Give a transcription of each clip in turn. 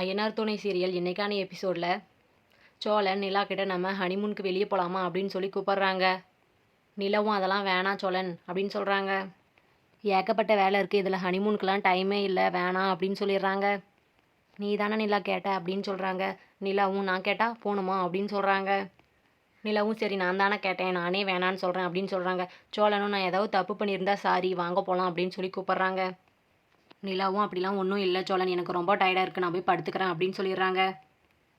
அய்யனார் துணை சீரியல் இன்னைக்கான எபிசோடில் சோழன் நிலா கிட்ட நம்ம ஹனிமூனுக்கு வெளியே போகலாமா அப்படின்னு சொல்லி கூப்பிட்றாங்க. நிலவும் அதெல்லாம் வேணாம் சோழன் அப்படின்னு சொல்கிறாங்க. ஏகப்பட்ட வேலை இருக்குது, இதில் ஹனிமூனுக்கெலாம் டைமே இல்லை, வேணாம் அப்படின்னு சொல்லிடுறாங்க. நீ தானே நிலா கேட்ட அப்படின்னு சொல்கிறாங்க. நிலாவும் நான் கேட்டால் போகணுமா அப்படின்னு சொல்கிறாங்க. நிலாவும் சரி நான் தானே கேட்டேன், நானே வேணான்னு சொல்கிறேன் அப்படின்னு சொல்கிறாங்க. சோழனும் நான் ஏதாவது தப்பு பண்ணியிருந்தா சாரி, வாங்க போகலாம் அப்படின்னு சொல்லி கூப்பிட்றாங்க. நிலாவும் அப்படிலாம் ஒன்றும் இல்லை சோழன், எனக்கு ரொம்ப டயர்டாக இருக்குது, நான் போய் படுத்துக்கிறேன் அப்படின்னு சொல்லிடுறாங்க.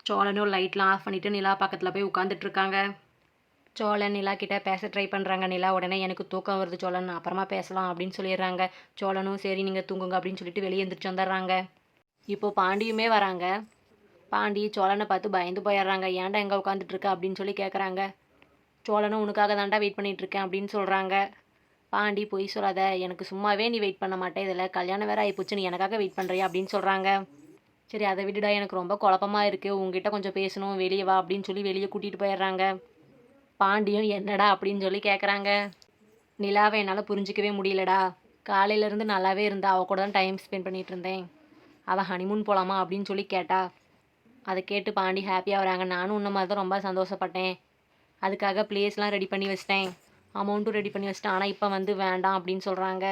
சோழனும் லைட்லாம் ஆஃப் பண்ணிவிட்டு நிலா பக்கத்தில் போய் உட்காந்துட்ருக்காங்க. சோழன் நிலா கிட்டே பேச ட்ரை பண்ணுறாங்க. நிலா உடனே எனக்கு தூக்கம் வருது சோழன், அப்புறமா பேசலாம் அப்படின்னு சொல்லிடுறாங்க. சோழனும் சரி நீங்கள் தூங்குங்க அப்படின்னு சொல்லிட்டு வெளியே எழுந்திரிச்சு வந்துடுறாங்க. இப்போது பாண்டியுமே வராங்க. பாண்டி சோழனை பார்த்து பயந்து போயிடுறாங்க. ஏன்டா எங்கே உட்காந்துட்ருக்க அப்படின்னு சொல்லி கேட்குறாங்க. சோழனும் உனக்காக தாண்டா வெயிட் பண்ணிகிட்ருக்கேன் அப்படின்னு சொல்கிறாங்க. பாண்டி பொய் சொல்லாத, எனக்கு சும்மாவே நீ வெயிட் பண்ண மாட்டேன், இதில் கல்யாணம் வேறு ஆகிப்போச்சு, நீ எனக்காக வெயிட் பண்ணுறியா அப்படின்னு சொல்கிறாங்க. சரி அதை விட்டுடா, எனக்கு ரொம்ப குழப்பமாக இருக்குது, உங்ககிட்ட கொஞ்சம் பேசணும், வெளியே வா அப்படின்னு சொல்லி வெளியே கூட்டிகிட்டு போயிடுறாங்க. பாண்டியும் என்னடா அப்படின்னு சொல்லி கேட்குறாங்க. நிலாவை என்னால் புரிஞ்சிக்கவே முடியலடா, காலையிலேருந்து நல்லாவே இருந்தா, அவள் கூட தான் டைம் ஸ்பெண்ட் பண்ணிகிட்டு இருந்தேன், அவள் ஹனிமூன் போகலாமா அப்படின்னு சொல்லி கேட்டா. அதை கேட்டு பாண்டி ஹாப்பியாக வராங்க. நானும் உன்ன மாதிரி தான் ரொம்ப சந்தோஷப்பட்டேன், அதுக்காக ப்ளேஸ்லாம் ரெடி பண்ணி வச்சிட்டேன், அமௌண்ட்டும் ரெடி பண்ணி வச்சிட்டேன், ஆனால் இப்போ வந்து வேண்டாம் அப்படின்னு சொல்கிறாங்க.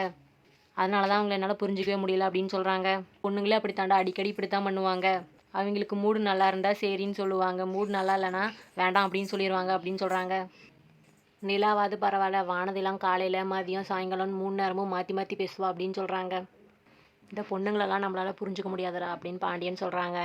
அதனால தான் அவங்கள என்னால் புரிஞ்சிக்கவே முடியல அப்படின்னு சொல்கிறாங்க. பொண்ணுங்களே அப்படி தாண்டா, அடிக்கடி இப்படி தான் பண்ணுவாங்க, அவங்களுக்கு மூடு நல்லா இருந்தால் சரின்னு சொல்லுவாங்க, மூடு நல்லா இல்லைனா வேண்டாம் அப்படின்னு சொல்லிடுவாங்க அப்படின்னு சொல்கிறாங்க. நிலாவாது பரவாயில்ல, வானதிலாம் காலையில் மதியம் சாயங்காலம் 3 நேரமும் மாற்றி மாற்றி பேசுவா அப்படின்னு சொல்கிறாங்க. இந்த பொண்ணுங்களெல்லாம் நம்மளால் புரிஞ்சுக்க முடியாதுடா அப்படின்னு பாண்டியன் சொல்கிறாங்க.